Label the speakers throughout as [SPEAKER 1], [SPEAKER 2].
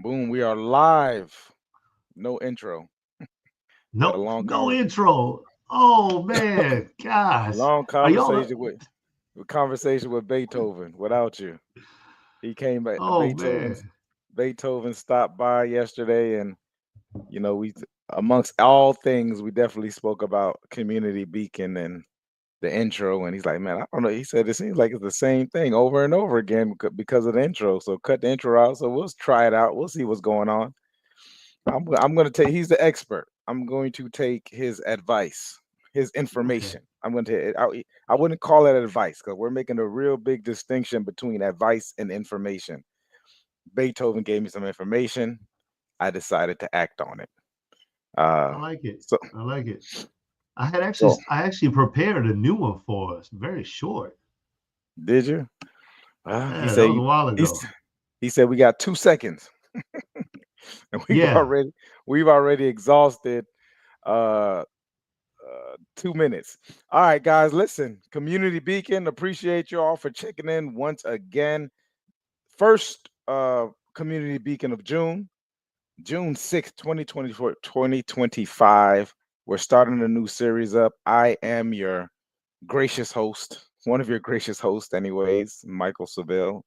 [SPEAKER 1] Boom, we are live. No intro. We had a
[SPEAKER 2] No, no intro. Oh man, gosh.
[SPEAKER 1] long
[SPEAKER 2] Are y'all?
[SPEAKER 1] conversation with conversation with Beethoven without you. He came back.
[SPEAKER 2] Oh man.
[SPEAKER 1] Beethoven stopped by yesterday, and we amongst all things we definitely spoke about community beacon and the intro. And he's like, man, I don't know. He said it seems like it's the same thing over and over again because of the intro. So cut the intro out. So we'll try it out. We'll see what's going on. I'm going to take. He's the expert. I'm going to take his advice, his
[SPEAKER 2] Okay.
[SPEAKER 1] information. I'm going to. I wouldn't call it advice because we're making a real big distinction between advice and information. Beethoven gave me some information. I decided to act on it. Uh,
[SPEAKER 2] I like it.
[SPEAKER 1] so
[SPEAKER 2] I like it. I actually prepared a new one for us. Very short.
[SPEAKER 1] did you? He
[SPEAKER 2] Yeah, that
[SPEAKER 1] said
[SPEAKER 2] was a while
[SPEAKER 1] he's,
[SPEAKER 2] ago.
[SPEAKER 1] he said we got 2 seconds, and
[SPEAKER 2] Yeah.
[SPEAKER 1] we've already exhausted uh 2 minutes. All right, guys, listen. Community Beacon, appreciate you all for checking in once again. First Community Beacon of June 6th, 2024, 2025. We're starting a new series up. I am your gracious host, one of your gracious hosts, anyways, Michael Seville,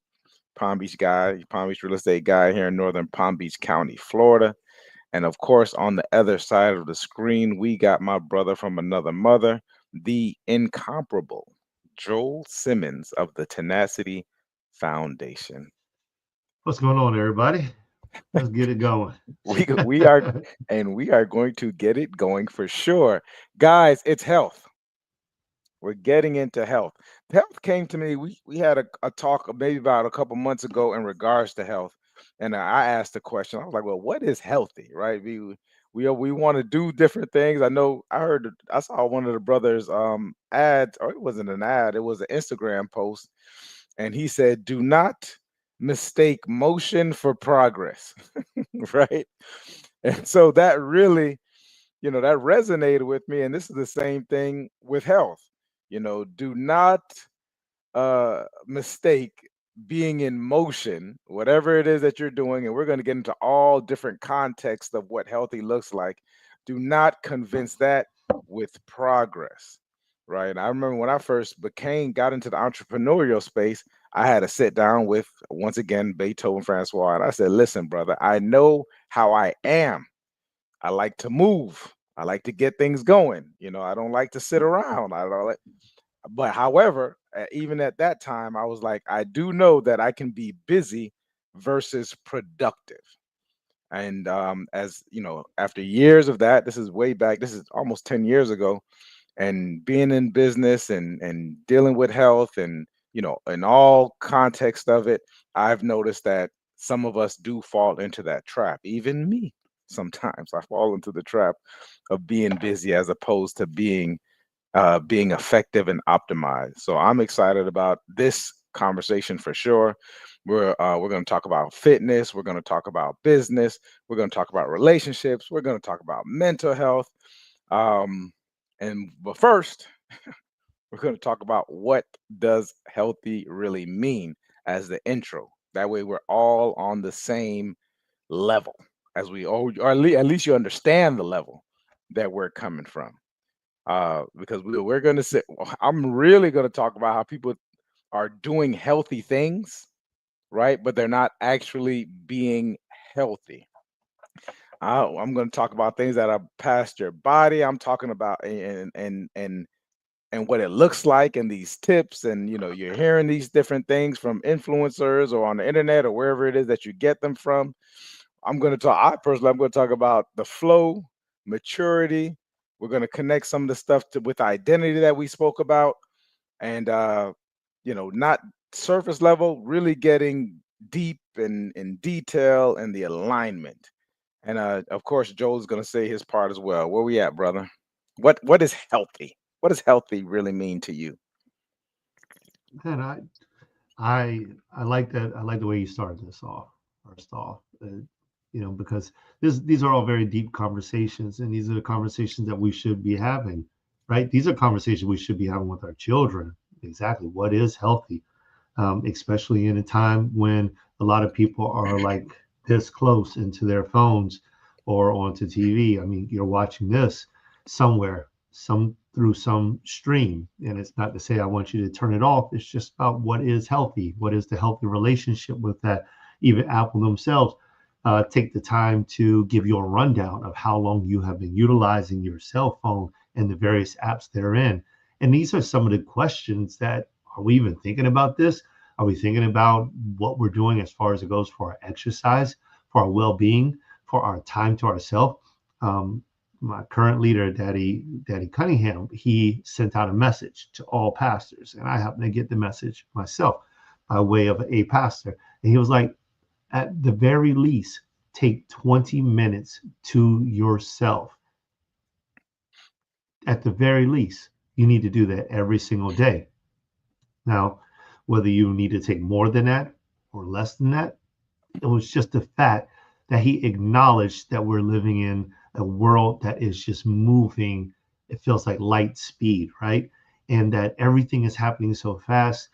[SPEAKER 1] Palm Beach guy, Palm Beach real estate guy here in northern Palm Beach County, Florida. And of course, on the other side of the screen, we got my brother from another mother, the incomparable Joel Simmons of the Tenacity Foundation.
[SPEAKER 2] What's going on, everybody? Let's get it going.
[SPEAKER 1] We are we are going to get it going for sure. Guys, it's health. We're getting into health. Health came to me. We had a talk maybe about a couple months ago in regards to health, and I asked the question. I was like, "Well, what is healthy?" Right? We want to do different things. I saw one of the brothers ads, or it wasn't an ad. It was an Instagram post, and he said, "Do not mistake motion for progress." Right? And so that really that resonated with me. And this is the same thing with health. Do not mistake being in motion, whatever it is that you're doing. And we're going to get into all different contexts of what healthy looks like. Do not convince that with progress. Right. And I remember when I first got into the entrepreneurial space, I had to sit down with, once again, Beethoven Francois. And I said, listen, brother, I know how I am. I like to move. I like to get things going. I don't like to sit around. I don't like, but however, even at that time, I was like, I do know that I can be busy versus productive. And as after years of that, this is way back. This is almost 10 years ago, and being in business and dealing with health and in all context of it, I've noticed that some of us do fall into that trap. Even me, sometimes I fall into the trap of being busy as opposed to being effective and optimized. So I'm excited about this conversation for sure. We're going to talk about fitness. We're going to talk about business. We're going to talk about relationships. We're going to talk about mental health. Um, but first, we're going to talk about what does healthy really mean as the intro. That way, we're all on the same level as we all, or at least you understand the level that we're coming from. Because we're going to say, I'm really going to talk about how people are doing healthy things, right? But they're not actually being healthy. I'm going to talk about things that are past your body. I'm talking about and what it looks like and these tips. And you're hearing these different things from influencers or on the internet or wherever it is that you get them from. I'm going to talk about the flow, maturity. We're going to connect some of the stuff with identity that we spoke about, and not surface level, really getting deep and in detail and the alignment. And of course, Joel's going to say his part as well. Where we at, brother? What is healthy? What does healthy really mean to you?
[SPEAKER 2] Man, I like that. I like the way you started this off. First off, because these are all very deep conversations, and these are the conversations that we should be having, right? These are conversations we should be having with our children. Exactly, what is healthy, especially in a time when a lot of people are like this close into their phones or onto TV. I mean, you're watching this somewhere, some through some stream. And it's not to say I want you to turn it off. It's just about what is healthy, what is the healthy relationship with that. Even Apple themselves take the time to give you a rundown of how long you have been utilizing your cell phone and the various apps they're in. And these are some of the questions that, are we even thinking about this? Are we thinking about what we're doing as far as it goes for our exercise, for our well-being, for our time to ourselves? My current leader, Daddy Cunningham, he sent out a message to all pastors, and I happen to get the message myself by way of a pastor. And he was like, at the very least, take 20 minutes to yourself. At the very least, you need to do that every single day. Now, whether you need to take more than that or less than that, it was just the fact that he acknowledged that we're living in a world that is just moving. It feels like light speed, right? And that everything is happening so fast.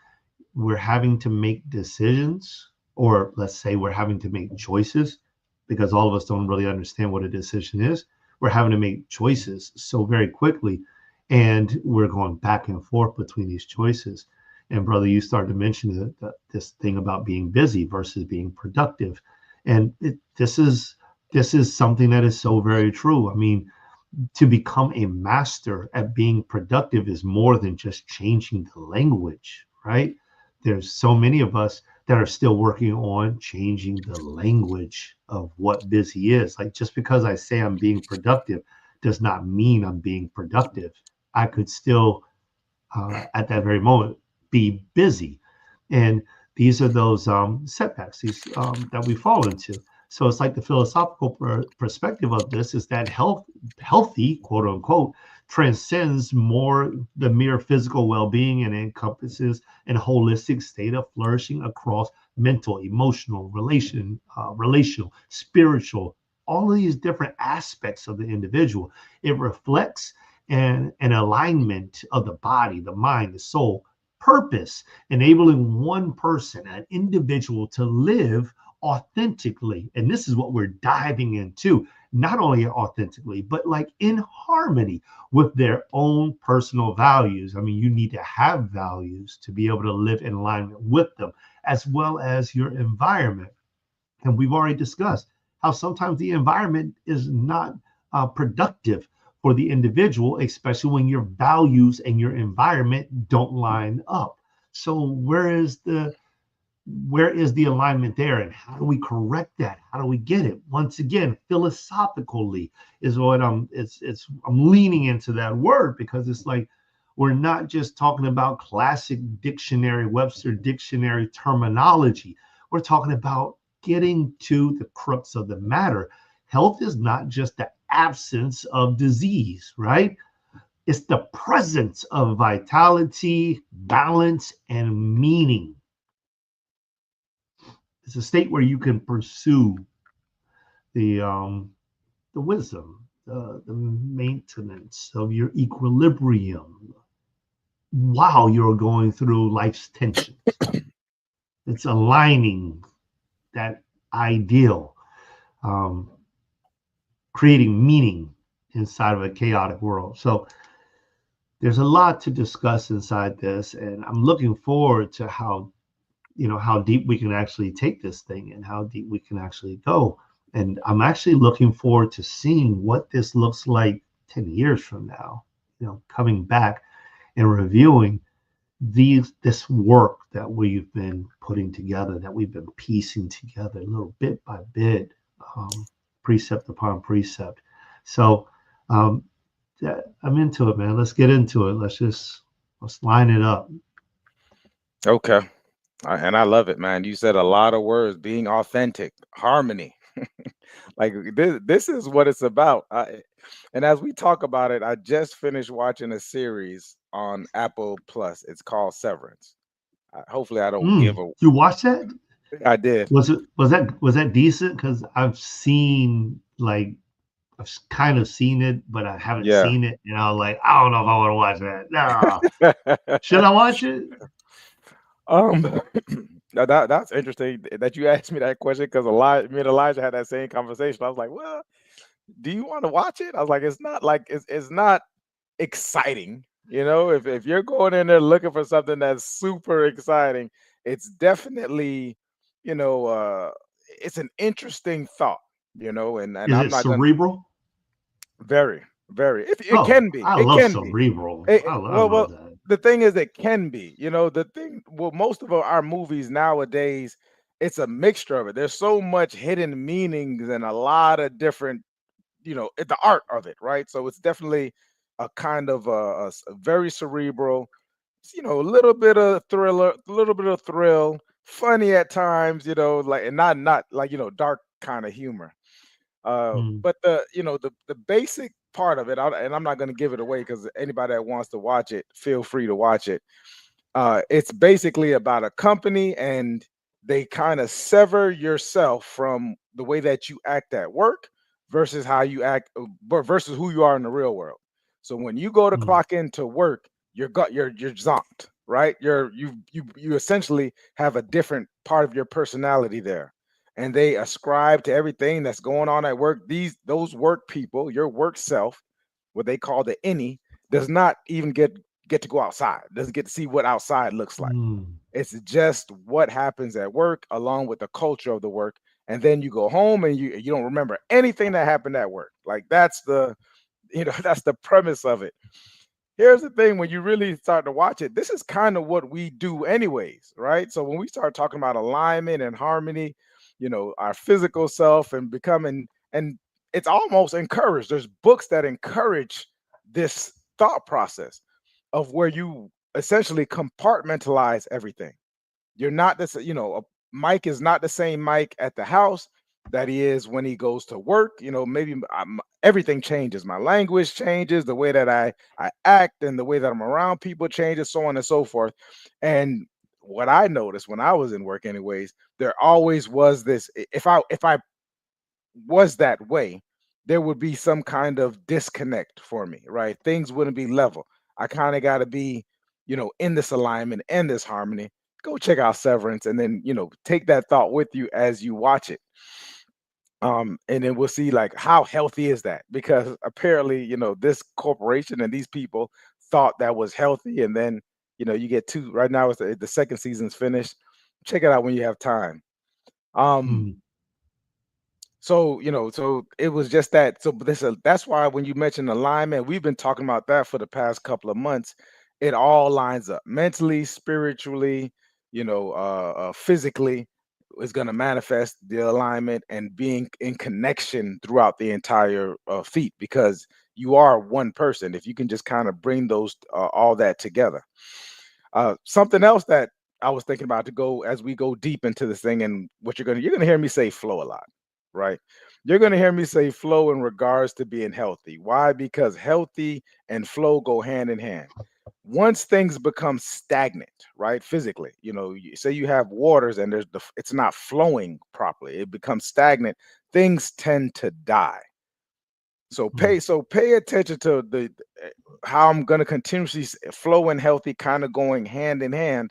[SPEAKER 2] We're having to make decisions, or let's say we're having to make choices, because all of us don't really understand what a decision is. We're having to make choices so very quickly, and we're going back and forth between these choices. And brother, you started to mention this thing about being busy versus being productive, and this is something that is so very true. I mean, to become a master at being productive is more than just changing the language, right? There's so many of us that are still working on changing the language of what busy is. Like, just because I say I'm being productive does not mean I'm being productive. I could still, at that very moment, be busy. And these are those setbacks that we fall into. So it's like the philosophical perspective of this is that healthy, quote unquote, transcends more the mere physical well-being and encompasses an holistic state of flourishing across mental, emotional, relational, spiritual, all of these different aspects of the individual. It reflects an alignment of the body, the mind, the soul, purpose, enabling one person, an individual, to live authentically. And this is what we're diving into, not only authentically, but like in harmony with their own personal values. I mean, you need to have values to be able to live in alignment with them, as well as your environment. And we've already discussed how sometimes the environment is not productive for the individual, especially when your values and your environment don't line up. So where is the alignment there, and how do we correct that? How do we get it? Once again, philosophically is what I'm leaning into that word, because it's like we're not just talking about classic dictionary, Webster dictionary terminology. We're talking about getting to the crux of the matter. Health is not just the absence of disease, right? It's the presence of vitality, balance, and meaning. It's a state where you can pursue the wisdom, the maintenance of your equilibrium while you're going through life's tensions. It's aligning that ideal, um, creating meaning inside of a chaotic world. So there's a lot to discuss inside this, and I'm looking forward to how deep we can actually take this thing and how deep we can actually go. And I'm actually looking forward to seeing what this looks like 10 years from now, coming back and reviewing this work that we've been putting together, that we've been piecing together little bit by bit, um, precept upon precept. So um, I'm into it, man. Let's get into it. Let's line it up.
[SPEAKER 1] Okay. And I love it, man. You said a lot of words: being authentic, harmony. Like this is what it's about. And as we talk about it, I just finished watching a series on Apple Plus. It's called Severance. Hopefully, I don't give a.
[SPEAKER 2] You watched that?
[SPEAKER 1] I did.
[SPEAKER 2] Was that decent? Because I've kind of seen it, but I haven't
[SPEAKER 1] Yeah.
[SPEAKER 2] seen it, and I was like, I don't know if I want to watch that. No, should I watch it?
[SPEAKER 1] um, Now that's interesting that you asked me that question because me and Elijah had that same conversation. I was like, "Well, do you want to watch it?" I was like, it's not exciting, you know. If you're going in there looking for something that's super exciting, it's definitely, you know, it's an interesting thought, you know, and
[SPEAKER 2] Is
[SPEAKER 1] I'm
[SPEAKER 2] it
[SPEAKER 1] not gonna
[SPEAKER 2] cerebral?
[SPEAKER 1] very, very. It
[SPEAKER 2] Oh,
[SPEAKER 1] can be.
[SPEAKER 2] I
[SPEAKER 1] It
[SPEAKER 2] love
[SPEAKER 1] can be.
[SPEAKER 2] cerebral. I
[SPEAKER 1] Well,
[SPEAKER 2] love that.
[SPEAKER 1] the thing is, it can be. You know, the thing. Well, most of our movies nowadays, it's a mixture of it. There's so much hidden meanings and a lot of different, you know, the art of it, right? So it's definitely a kind of a very cerebral, you know, a little bit of thriller, a little bit of thrill, funny at times, you know, like, and not like, you know, dark kind of humor.
[SPEAKER 2] Mm,
[SPEAKER 1] But the, you know, the basic part of it, and I'm not going to give it away because anybody that wants to watch it, feel free to watch it. It's basically about a company, and they kind of sever yourself from the way that you act at work versus how you act, versus who you are in the real world. So when you go to
[SPEAKER 2] mm,
[SPEAKER 1] clock into work, you're zonked, right? You essentially have a different part of your personality there, and they ascribe to everything that's going on at work. Those work people, your work self, what they call the any, does not even get to go outside, doesn't get to see what outside looks like.
[SPEAKER 2] mm,
[SPEAKER 1] It's just what happens at work along with the culture of the work. And then you go home and you don't remember anything that happened at work. Like that's the, you know, that's the premise of it. Here's the thing, when you really start to watch it, this is kind of what we do anyways, right? So when we start talking about alignment and harmony, you know, our physical self and becoming, and it's almost encouraged. There's books that encourage this thought process of where you essentially compartmentalize everything. You're not this, you know, Mike is not the same Mike at the house that he is when he goes to work. You know, maybe everything changes. My language changes, the way that I act, and the way that I'm around people changes, so on and so forth. And what I noticed when I was in work, anyways, there always was this. If I was that way, there would be some kind of disconnect for me, right? Things wouldn't be level. I kind of got to be, you know, in this alignment and this harmony. Go check out Severance, and then, you know, take that thought with you as you watch it. And then we'll see like how healthy is that, because apparently, you know, this corporation and these people thought that was healthy, and then, you know, you get two right now. It's the second season's finished. Check it out when you have time. Um,
[SPEAKER 2] mm,
[SPEAKER 1] So, you know, so it was just that. So but that's why when you mentioned alignment, we've been talking about that for the past couple of months. It all lines up mentally, spiritually, you know, physically is going to manifest the alignment and being in connection throughout the entire feat, because you are one person. If you can just kind of bring those all that together. Something else that I was thinking about to go as we go deep into this thing, and what you're gonna hear me say flow a lot, right? You're gonna hear me say flow in regards to being healthy. Why? Because healthy and flow go hand in hand. Once things become stagnant, right, physically, you know, say you have waters and it's not flowing properly, it becomes stagnant. Things tend to die.
[SPEAKER 2] mm,
[SPEAKER 1] So pay attention to how I'm going to continuously flow and healthy kind of going hand in hand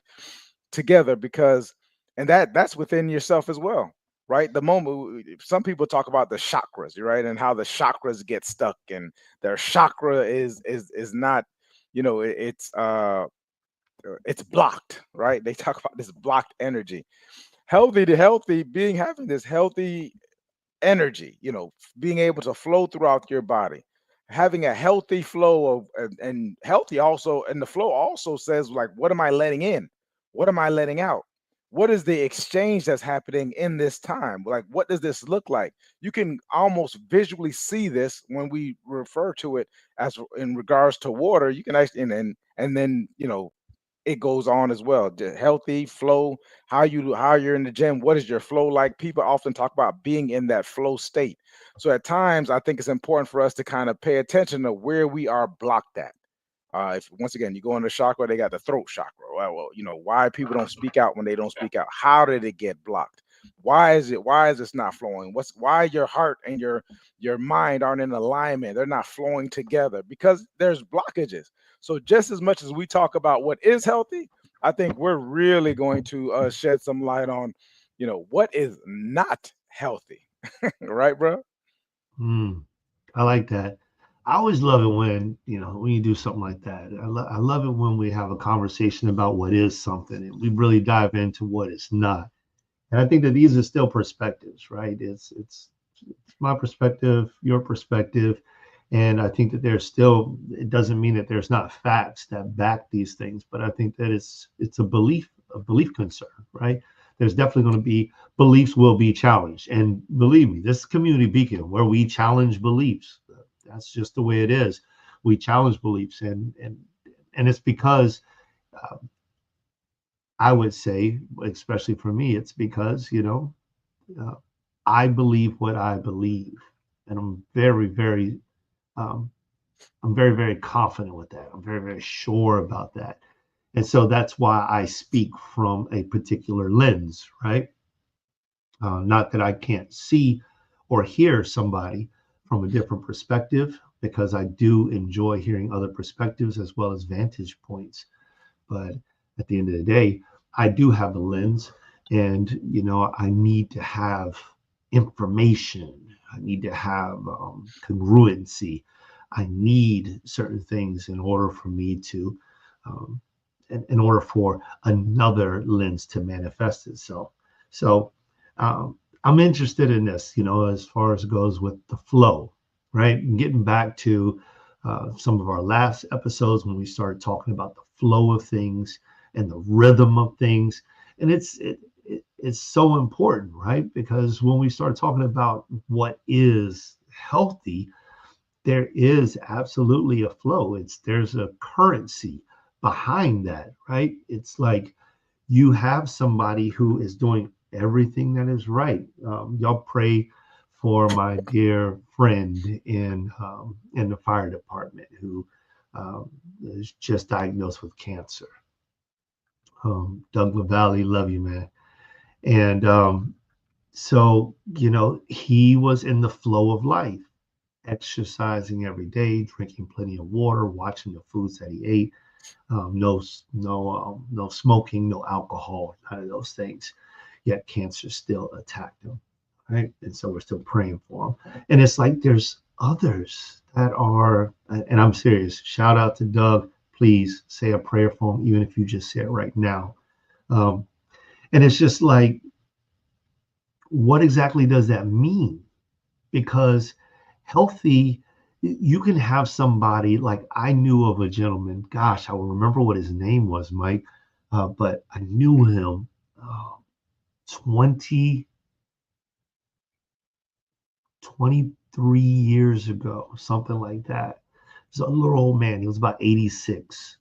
[SPEAKER 1] together, because and that's within yourself as well, right? The moment some people talk about the chakras, right, and how the chakras get stuck, and their chakra is not, you know, it's blocked, right? They talk about this blocked energy. Healthy to healthy being, having this healthy energy, you know, being able to flow throughout your body, having a healthy flow of, and healthy also, and the flow also says like, what am I letting in? What am I letting out? What is the exchange that's happening in this time? Like, what does this look like? You can almost visually see this when we refer to it as in regards to water. You can actually, and then, you know, it goes on as well. The healthy flow, how you're in the gym, what is your flow like? People often talk about being in that flow state. So at times I think it's important for us to kind of pay attention to where we are blocked at. If once again you go in the chakra, they got the throat chakra. Well, you know, why people don't speak out when they don't speak out. How did it get blocked? Why is this not flowing? Why your heart and your mind aren't in alignment? They're not flowing together because there's blockages. So just as much as we talk about what is healthy, I think we're really going to shed some light on, what is not healthy, right, bro?
[SPEAKER 2] Mm, I like that. I always love it when, when you do something like that. I love it when we have a conversation about what is something and we really dive into what it's not. And I think that these are still perspectives, right? It's my perspective, your perspective, and I think that there's still. It doesn't mean that there's not facts that back these things, but I think that it's a belief concern, right? There's definitely going to be beliefs will be challenged, and believe me, this is community beacon where we challenge beliefs. That's just the way it is. We challenge beliefs, and it's because. Uh, I would say, especially for me, it's because uh, I believe what I believe, and um, I'm very, very confident with that. I'm very, very sure about that, and so that's why I speak from a particular lens, right? Not that I can't see or hear somebody from a different perspective, because I do enjoy hearing other perspectives as well as vantage points. But at the end of the day, I do have a lens, and I need to have information. I need to have congruency. I need certain things in order for me to, um, in order for another lens to manifest itself. So I'm interested in this, as far as it goes with the flow, right? And getting back to some of our last episodes when we started talking about the flow of things and the rhythm of things. And it's so important, right? Because when we start talking about what is healthy, there is absolutely a flow. There's a currency behind that, right? It's like you have somebody who is doing everything that is right. Y'all pray for my dear friend in the fire department who um, is just diagnosed with cancer. Doug LaValle, love you, man. And so, he was in the flow of life, exercising every day, drinking plenty of water, watching the foods that he ate, no smoking, no alcohol, none of those things. Yet cancer still attacked him, right? And so we're still praying for him. And it's like there's others that are, and I'm serious. Shout out to Doug. Please say a prayer for him, even if you just say it right now. Um, and it's just like, what exactly does that mean? Because healthy, you can have somebody like I knew of a gentleman. Gosh, I will remember what his name was, Mike, but I knew him uh, 20, 23 years ago, something like that. He's a little old man. He was about 86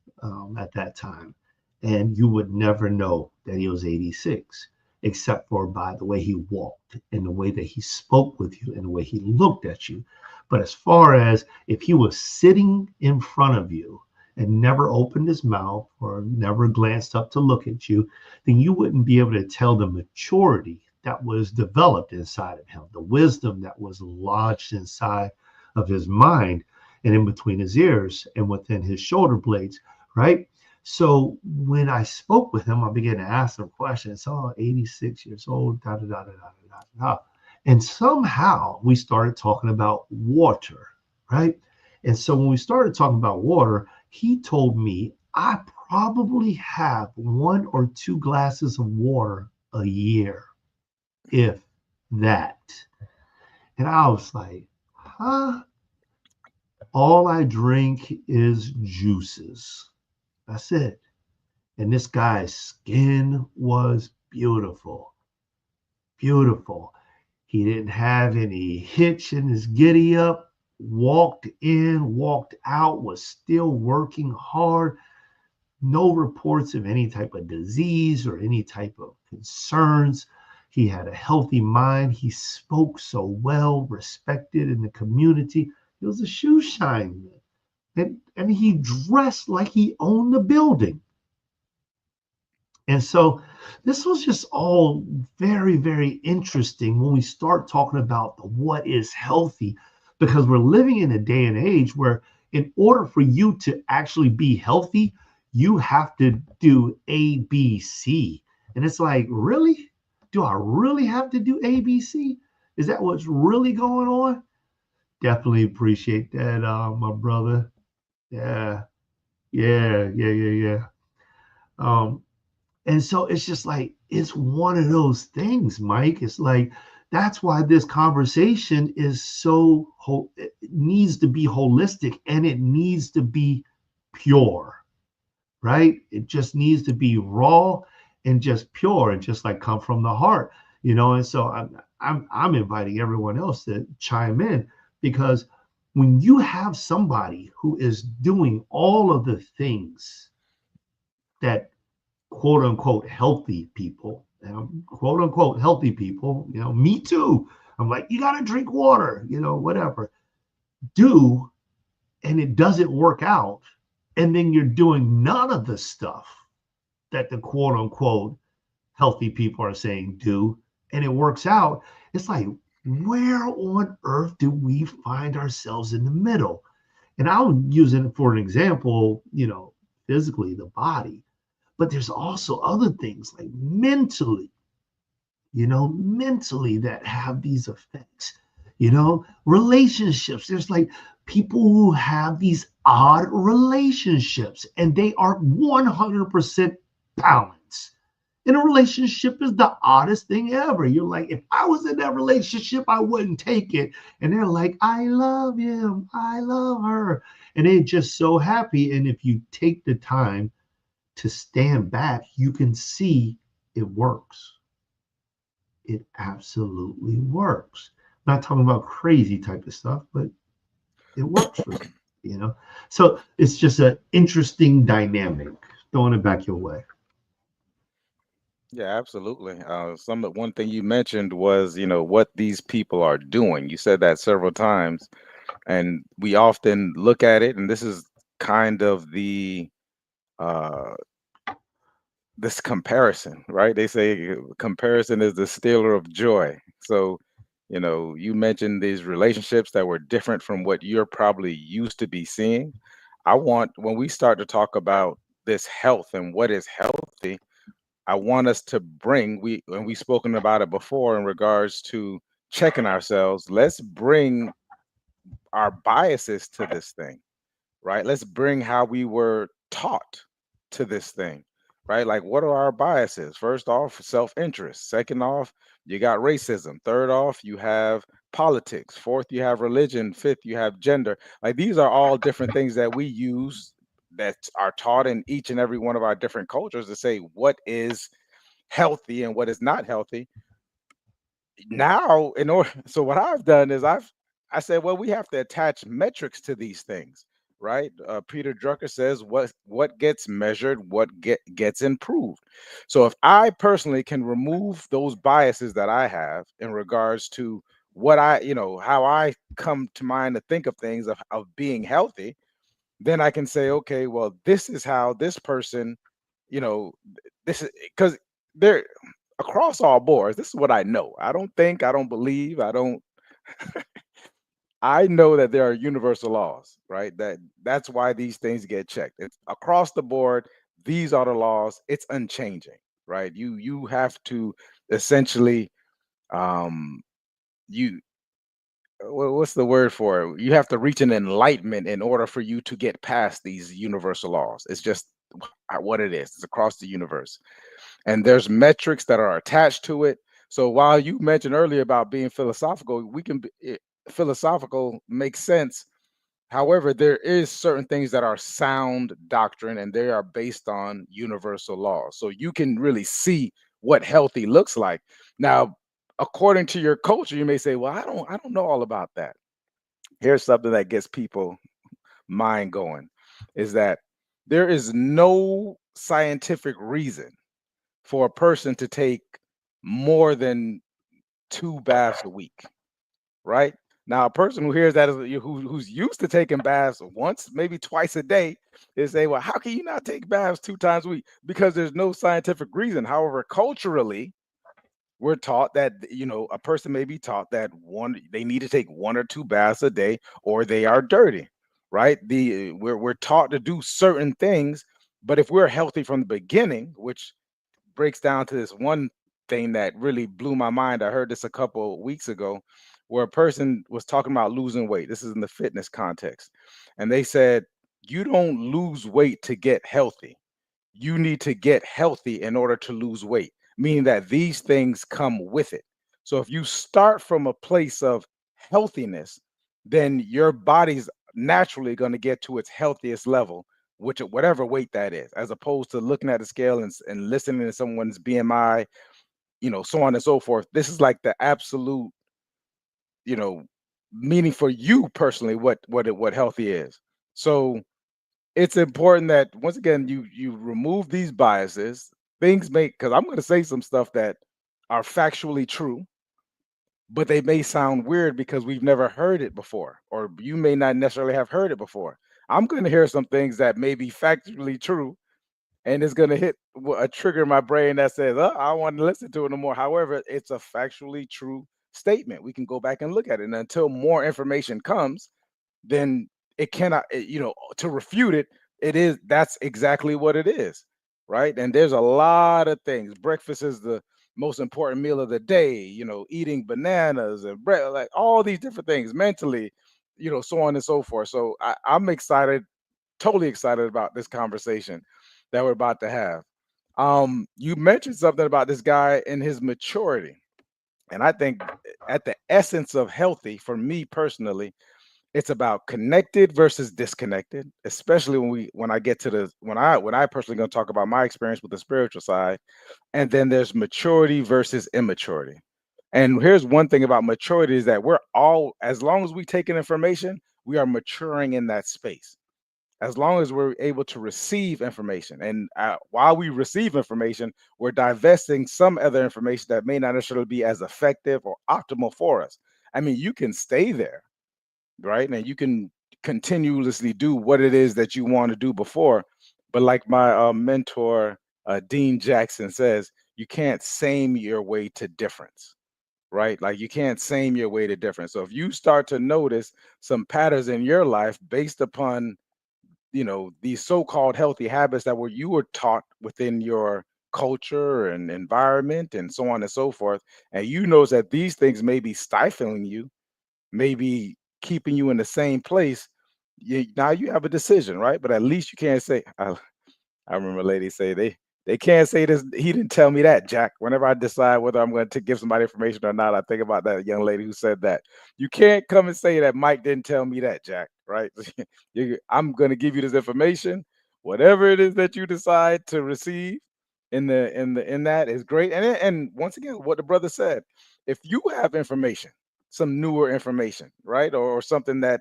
[SPEAKER 2] at that time. And you would never know that he was 86, except for by the way he walked and the way that he spoke with you and the way he looked at you. But as far as if he was sitting in front of you and never opened his mouth or never glanced up to look at you, then you wouldn't be able to tell the maturity that was developed inside of him, the wisdom that was lodged inside of his mind and in between his ears and within his shoulder blades, right? So when I spoke with him, I began to ask him questions. Oh, 86 years old, da da da da da da da. And somehow we started talking about water, right? And so when we started talking about water, he told me I probably have 1 or 2 glasses of water a year, if that. And I was like, huh? All I drink is juices. That's it. And this guy's skin was beautiful, beautiful. He didn't have any hitch in his giddy up, walked in, walked out, was still working hard. No reports of any type of disease or any type of concerns. He had a healthy mind. He spoke so well, respected in the community. He was a shoe shine. And he dressed like he owned the building. And so this was just all very, very interesting when we start talking about what is healthy, because we're living in a day and age where in order for you to actually be healthy, you have to do ABC. And it's like, really? Do I really have to do ABC? Is that what's really going on? Definitely appreciate that, my brother. Yeah, yeah. Um, and so it's just like, it's one of those things, Mike. It's like, that's why this conversation is so, it needs to be holistic and it needs to be pure, right? It just needs to be raw and just pure and just like come from the heart, you know. And so I'm inviting everyone else to chime in, because when you have somebody who is doing all of the things that quote unquote healthy people, quote unquote healthy people, you know, me too. I'm like, you got to drink water, you know, whatever, do, and it doesn't work out. And then you're doing none of the stuff that the quote unquote healthy people are saying do, and it works out. It's like, where on earth do we find ourselves in the middle? And I'll use it for an example, you know, physically, the body, but there's also other things like mentally, you know, mentally that have these effects, you know, relationships. There's like people who have these odd relationships and they are 100% balanced. And a relationship is the oddest thing ever. You're like, if I was in that relationship, I wouldn't take it. And they're like, I love him, I love her. And they're just so happy. And if you take the time to stand back, you can see it works. It absolutely works. I'm not talking about crazy type of stuff, but it works for them, you know? So it's just an interesting dynamic. Throwing it back your way.
[SPEAKER 1] Yeah, absolutely. One thing you mentioned was, what these people are doing. You said that several times, and we often look at it, and this is kind of uh, this comparison, right? They say comparison is the stealer of joy. So, you mentioned these relationships that were different from what you're probably used to be seeing. I want, when we start to talk about this health and what is healthy, I want us to bring, and we've spoken about it before in regards to checking ourselves. Let's bring our biases to this thing, right? Let's bring how we were taught to this thing, right? Like, what are our biases? First off, self interest. Second off, you got racism. Third off, you have politics. Fourth, you have religion. Fifth, you have gender. Like, these are all different things that we use that are taught in each and every one of our different cultures to say what is healthy and what is not healthy. Now, in order, so what I've done is I said, well, we have to attach metrics to these things, right? Peter Drucker says what gets measured, gets improved. So if I personally can remove those biases that I have in regards to what how I come to mind to think of things of being healthy, then I can say, okay, well, this is how this person, you know, this is because they're across all boards. This is what I know. I don't think, I don't believe, I don't. I know that there are universal laws, right? That's why these things get checked. It's across the board. These are the laws. It's unchanging, right? You have to essentially um you what's the word for it? You have to reach an enlightenment in order for you to get past these universal laws. It's just what it is. It's across the universe. And there's metrics that are attached to it. So while you mentioned earlier about being philosophical, philosophical makes sense. However, there is certain things that are sound doctrine and they are based on universal laws. So you can really see what healthy looks like. Now, according to your culture, you may say, "Well, I don't know all about that." Here's something that gets people mind going is that there is no scientific reason for a person to take more than 2 baths a week, right? Now, a person who hears that who's used to taking baths once, maybe twice a day, they say, "Well, how can you not take baths 2 times a week?" Because there's no scientific reason. However, culturally, we're taught that a person may be taught that they need to take 1 or 2 baths a day, or they are dirty, right? We're taught to do certain things But if we're healthy from the beginning, which breaks down to this one thing that really blew my mind. I heard this a couple of weeks ago where a person was talking about losing weight. This is in the fitness context. And they said, you don't lose weight to get healthy. You need to get healthy in order to lose weight, meaning that these things come with it. So if you start from a place of healthiness, then your body's naturally going to get to its healthiest level, which whatever weight that is, as opposed to looking at the scale and listening to someone's BMI, so on and so forth. This is like the absolute, you know, meaning for you personally what healthy is. So it's important that once again you remove these biases. Things make because I'm going to say some stuff that are factually true, but they may sound weird because we've never heard it before, or you may not necessarily have heard it before. I'm going to hear some things that may be factually true, and it's going to hit a trigger in my brain that says, I want to listen to it no more. However, it's a factually true statement. We can go back and look at it. And until more information comes, then it cannot, to refute it, that's exactly what it is. Right. And there's a lot of things. Breakfast is the most important meal of the day, eating bananas and bread, like all these different things mentally, so on and so forth. So I'm excited, totally excited about this conversation that we're about to have. You mentioned something about this guy and his maturity. And I think at the essence of healthy, for me personally, it's about connected versus disconnected, especially when I get to the when I personally gonna talk about my experience with the spiritual side. And then there's maturity versus immaturity. And here's one thing about maturity is that we're all, as long as we take in information, we are maturing in that space. As long as we're able to receive information. And while we receive information, we're divesting some other information that may not necessarily be as effective or optimal for us. I mean, you can stay there, right? And you can continuously do what it is that you want to do before. But like my mentor, Dean Jackson says, you can't same your way to difference, right? Like you can't same your way to difference. So if you start to notice some patterns in your life based upon, these so-called healthy habits that you were taught within your culture and environment and so on and so forth, and you know that these things may be stifling you, maybe keeping you in the same place, now you have a decision, right? But at least you can't say, I remember a lady say they can't say this. He didn't tell me that, Jack. Whenever I decide whether I'm going to give somebody information or not, I think about that young lady who said that. You can't come and say that Mike didn't tell me that, Jack. Right? I'm going to give you this information. Whatever it is that you decide to receive in that is great. And once again, what the brother said, if you have information, some newer information, right, or something that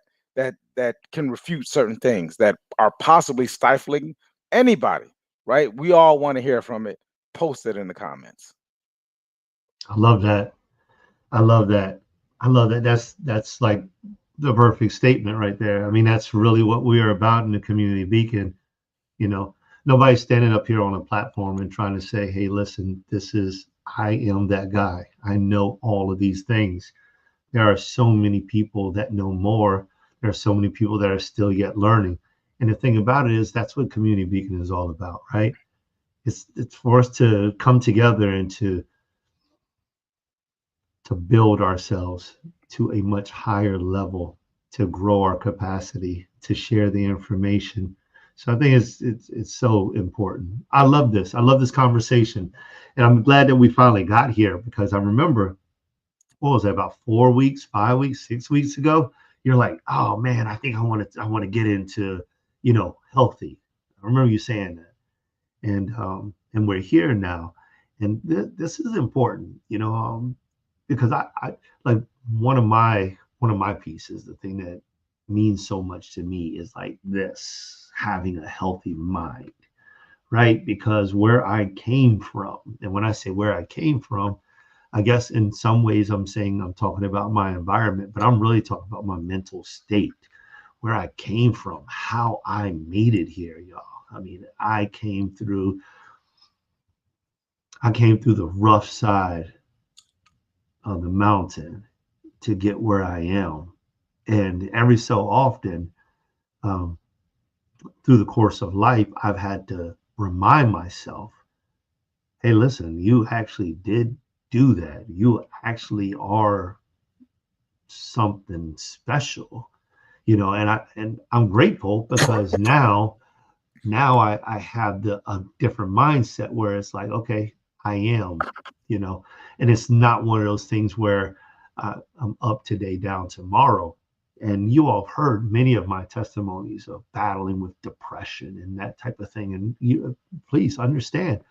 [SPEAKER 1] can refute certain things that are possibly stifling anybody, right? We all want to hear from it. Post it in the comments.
[SPEAKER 2] I love that. I love that. I love that. That's like the perfect statement right there. I mean, that's really what we are about in the community beacon. You know, nobody's standing up here on a platform and trying to say, hey, listen, this is, I am that guy. I know all of these things. There are so many people that know more. There are so many people that are still yet learning. And the thing about it is that's what community beacon is all about, right? It's for us to come together and to build ourselves to a much higher level, to grow our capacity, to share the information. So I think it's so important. I love this. I love this conversation, and I'm glad that we finally got here because I remember what was that, about 4 weeks, 5 weeks, 6 weeks ago. You're like, oh man, I think I want to get into healthy. I remember you saying that, and we're here now, and this is important, because I like one of my pieces, the thing that means so much to me is like this, having a healthy mind, right? Because where I came from, and when I say where I came from, I guess in some ways I'm saying I'm talking about my environment, but I'm really talking about my mental state, where I came from, how I made it here, y'all. I mean, I came through the rough side of the mountain to get where I am. And every so often, um, through the course of life, I've had to remind myself, hey, listen, you actually did do that. You actually are something special, and I'm grateful because now I have a different mindset where it's like, okay, I am, you know, and it's not one of those things where I'm up today, down tomorrow. And you all have heard many of my testimonies of battling with depression and that type of thing. And you please understand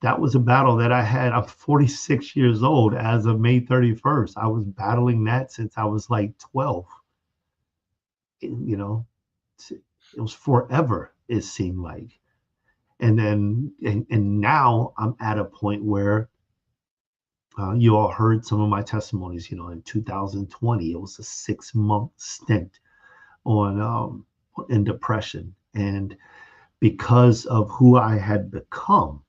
[SPEAKER 2] that was a battle that I had. I'm 46 years old as of May 31st. I was battling that since I was like 12. You know, it was forever, it seemed like. And now I'm at a point where you all heard some of my testimonies. In 2020 it was a 6-month stint on in depression, and because of who I had become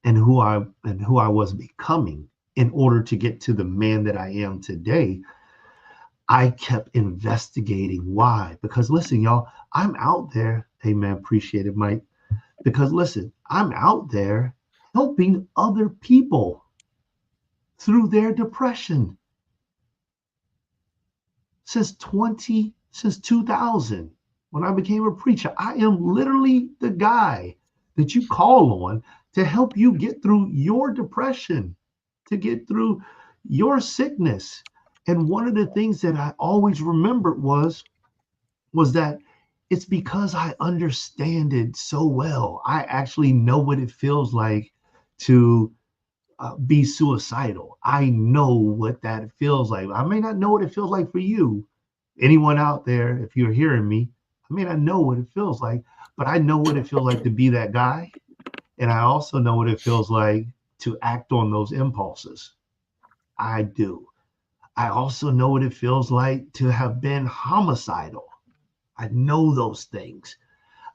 [SPEAKER 2] and who I was becoming in order to get to the man that I am today, I kept investigating why. Because listen, y'all, I'm out there. Amen. Appreciate it, Mike. Because listen, I'm out there helping other people through their depression since 2000, when I became a preacher. I am literally the guy that you call on to help you get through your depression, to get through your sickness. And one of the things that I always remembered was that it's because I understand it so well. I actually know what it feels like to be suicidal. I know what that feels like. I may not know what it feels like for you. Anyone out there, if you're hearing me, I may not know what it feels like, but I know what it feels like to be that guy. And I also know what it feels like to act on those impulses. I do. I also know what it feels like to have been homicidal. I know those things.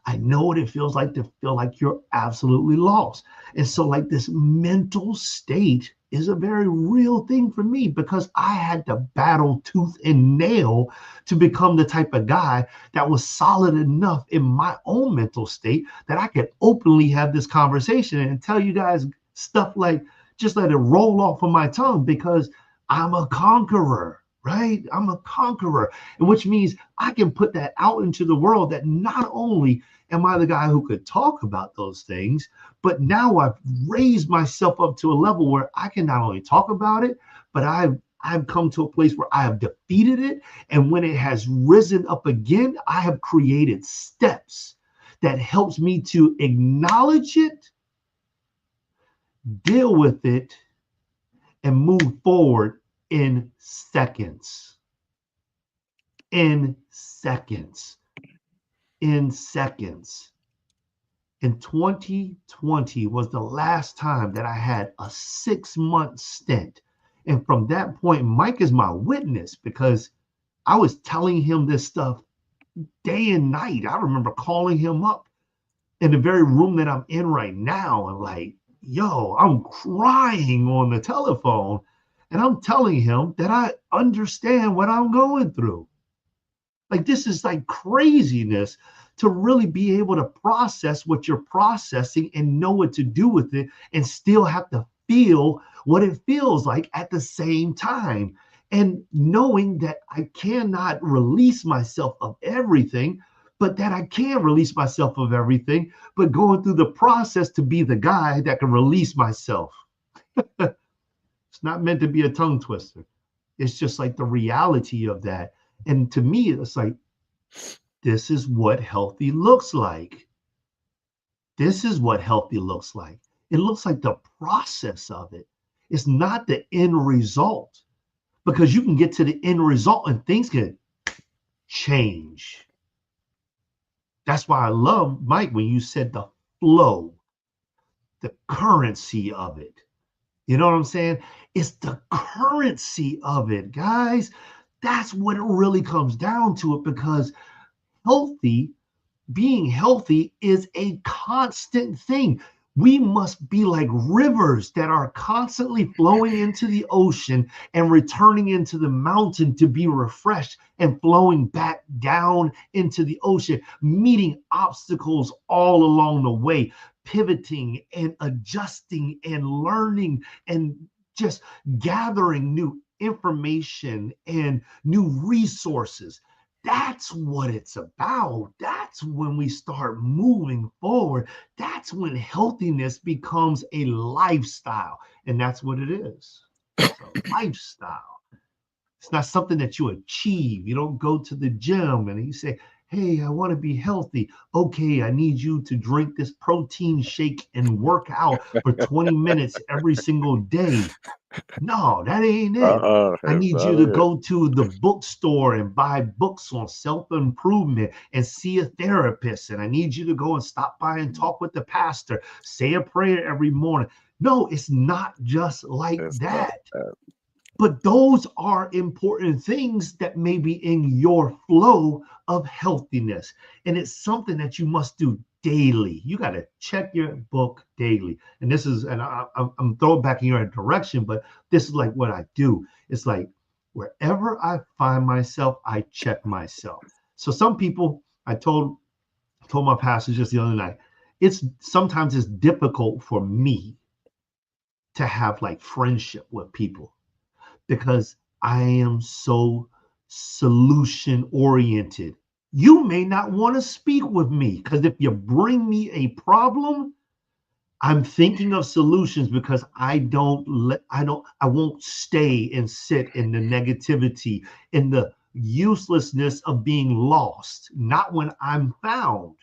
[SPEAKER 2] I know what it feels like to feel like you're absolutely lost. And so, like, this mental state is a very real thing for me because I had to battle tooth and nail to become the type of guy that was solid enough in my own mental state that I could openly have this conversation and tell you guys stuff like, just let it roll off of my tongue because I'm a conqueror. Right? I'm a conqueror, and which means I can put that out into the world that not only am I the guy who could talk about those things, but now I've raised myself up to a level where I can not only talk about it, but I've come to a place where I have defeated it. And when it has risen up again, I have created steps that helps me to acknowledge it, deal with it, and move forward in seconds. In seconds. In seconds. And 2020 was the last time that I had a 6-month stint. And from that point, Mike is my witness because I was telling him this stuff day and night. I remember calling him up in the very room that I'm in right now and like, yo, I'm crying on the telephone. And I'm telling him that I understand what I'm going through. Like, this is like craziness to really be able to process what you're processing and know what to do with it and still have to feel what it feels like at the same time. And knowing that I cannot release myself of everything, but that I can release myself of everything, but going through the process to be the guy that can release myself. It's not meant to be a tongue twister. It's just like the reality of that. And to me, it's like, this is what healthy looks like. This is what healthy looks like. It looks like the process of it. It's not the end result because you can get to the end result and things can change. That's why I love, Mike, when you said the flow, the currency of it. You know what I'm saying? It's the currency of it, guys. That's what it really comes down to it because healthy, being healthy is a constant thing. We must be like rivers that are constantly flowing into the ocean and returning into the mountain to be refreshed and flowing back down into the ocean, meeting obstacles all along the way, pivoting and adjusting and learning and just gathering new information and new resources. That's what it's about. That's when we start moving forward. That's when healthiness becomes a lifestyle. And that's what it is. It's a lifestyle. It's not something that you achieve. You don't go to the gym and you say, hey, I want to be healthy. Okay, I need you to drink this protein shake and work out for 20 minutes every single day. No, that ain't it. I
[SPEAKER 1] It's
[SPEAKER 2] need you
[SPEAKER 1] not
[SPEAKER 2] to
[SPEAKER 1] it.
[SPEAKER 2] go to the bookstore and buy books on self improvement and see a therapist. And I need you to go and stop by and talk with the pastor, say a prayer every morning. No, it's not just like
[SPEAKER 1] It's not
[SPEAKER 2] that.
[SPEAKER 1] that.
[SPEAKER 2] But those are important things that may be in your flow of healthiness. And it's something that you must do daily. You got to check your book daily. And this is, and I'm throwing back in your direction, but this is like what I do. It's like wherever I find myself, I check myself. So some people, I told my pastor just the other night, it's sometimes it's difficult for me to have like friendship with people because I am so solution oriented. You may not want to speak with me because if you bring me a problem, I'm thinking of solutions because I won't stay and sit in the negativity, in the uselessness of being lost, not when I'm found.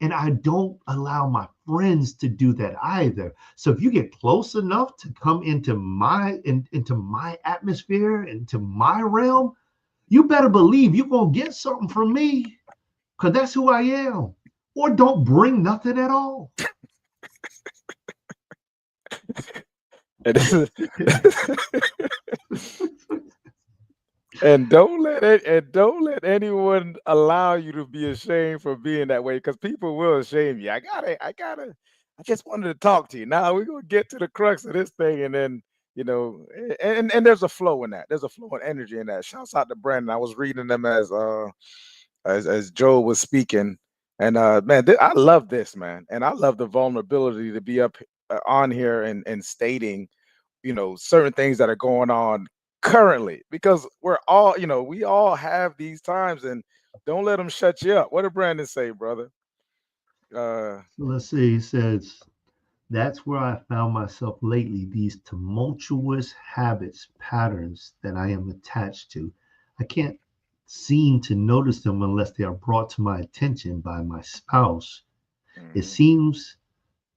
[SPEAKER 2] And I don't allow my friends to do that either. So if you get close enough to come into my atmosphere, into my realm, you better believe you're gonna get something from me because that's who I am. Or don't bring nothing at all.
[SPEAKER 1] And, this is- and don't let anyone allow you to be ashamed for being that way because people will shame you. I just wanted to talk to you. Now we're gonna get to the crux of this thing, and then and there's a flow in that. There's a flow and energy in that. Shouts out to Brandon. I was reading them as Joe was speaking, and man, I love this, man, and I love the vulnerability to be up on here and stating certain things that are going on currently because we're all we all have these times, and don't let them shut you up. What did Brandon say, brother? uh
[SPEAKER 2] So let's see, he says, that's where I found myself lately, these tumultuous habits, patterns that I am attached to. I can't seem to notice them unless they are brought to my attention by my spouse. It
[SPEAKER 1] mhm.
[SPEAKER 2] seems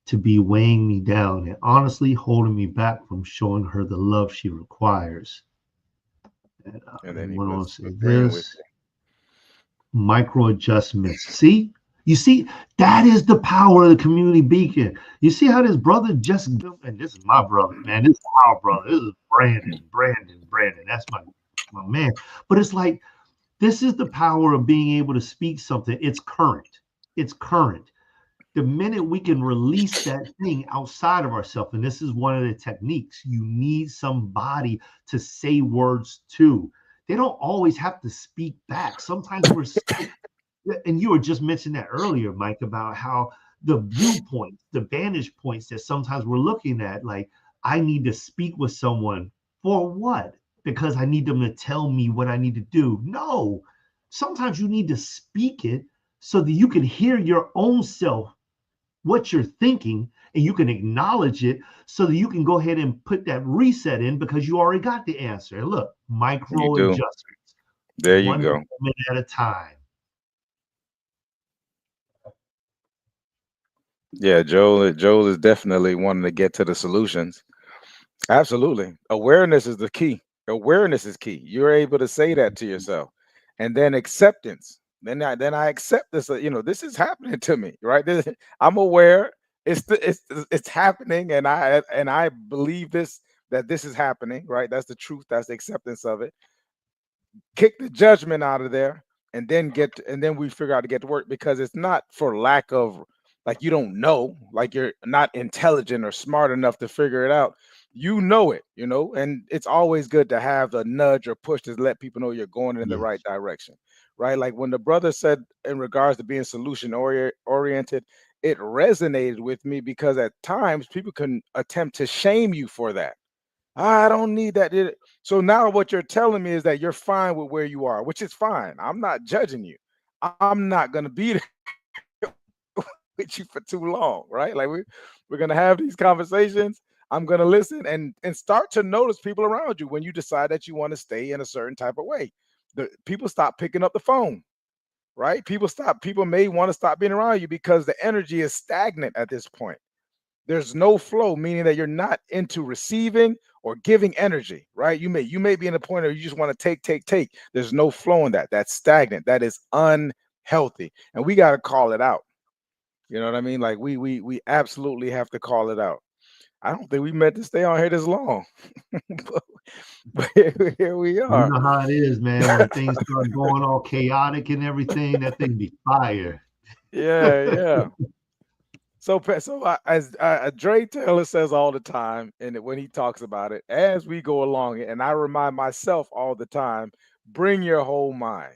[SPEAKER 2] to be weighing me down and honestly holding me back from showing her the love she requires. And
[SPEAKER 1] And
[SPEAKER 2] he
[SPEAKER 1] then he
[SPEAKER 2] went on to
[SPEAKER 1] was
[SPEAKER 2] say
[SPEAKER 1] agreeing with
[SPEAKER 2] this micro adjustments. See, you see, that is the power of the community beacon. You see how this brother just, and this is my brother, man. This is our brother. This is Brandon. That's my man. But it's like, this is the power of being able to speak something. It's current. It's current. The minute we can release that thing outside of ourselves, and this is one of the techniques, you need somebody to say words to. They don't always have to speak back. Sometimes we're so, and you were just mentioning that earlier, Mike, about how the viewpoints, the vantage points that sometimes we're looking at, like, I need to speak with someone for what? Because I need them to tell me what I need to do. No, sometimes you need to speak it so that you can hear your own self what you're thinking and you can acknowledge it so that you can go ahead and put that reset in because you already got the answer. And look,
[SPEAKER 1] you
[SPEAKER 2] micro
[SPEAKER 1] do.
[SPEAKER 2] adjustments,
[SPEAKER 1] There you
[SPEAKER 2] one
[SPEAKER 1] go.
[SPEAKER 2] moment at a time.
[SPEAKER 1] Yeah, Joel is definitely wanting to get to the solutions. Absolutely. Awareness is the key. Awareness is key. You're able to say that to yourself. And then acceptance. Then I accept this, this is happening to me, right? I'm aware it's happening, and I believe that this is happening, right? That's the truth, that's the acceptance of it. Kick the judgment out of there, and then we figure out to get to work because it's not for lack of like you don't know, like you're not intelligent or smart enough to figure it out. You know it, and it's always good to have the nudge or push to let people know you're going in the right
[SPEAKER 2] Yes.
[SPEAKER 1] direction, right? Like when the brother said in regards to being solution oriented, it resonated with me because at times people can attempt to shame you for that. I don't need that. So now what you're telling me is that you're fine with where you are, which is fine. I'm not judging you. I'm not gonna be with you for too long, right? Like we're gonna have these conversations. I'm gonna listen and start to notice people around you when you decide that you want to stay in a certain type of way. The people stop picking up the phone, right? People may want to stop being around you because the energy is stagnant at this point. There's no flow, meaning that you're not into receiving or giving energy, right? You may be in a point where you just want to take, take, take. There's no flow in that. That's stagnant. That is unhealthy. And we got to call it out. You know what I mean? Like we absolutely have to call it out. I don't think we meant to stay on here this long, but, but here we
[SPEAKER 2] You
[SPEAKER 1] are.
[SPEAKER 2] know how it is, man. When things start going all chaotic and everything, that thing be fire.
[SPEAKER 1] Yeah, yeah. As Dre Taylor says all the time, and when he talks about it, as we go along, and I remind myself all the time, bring your whole mind,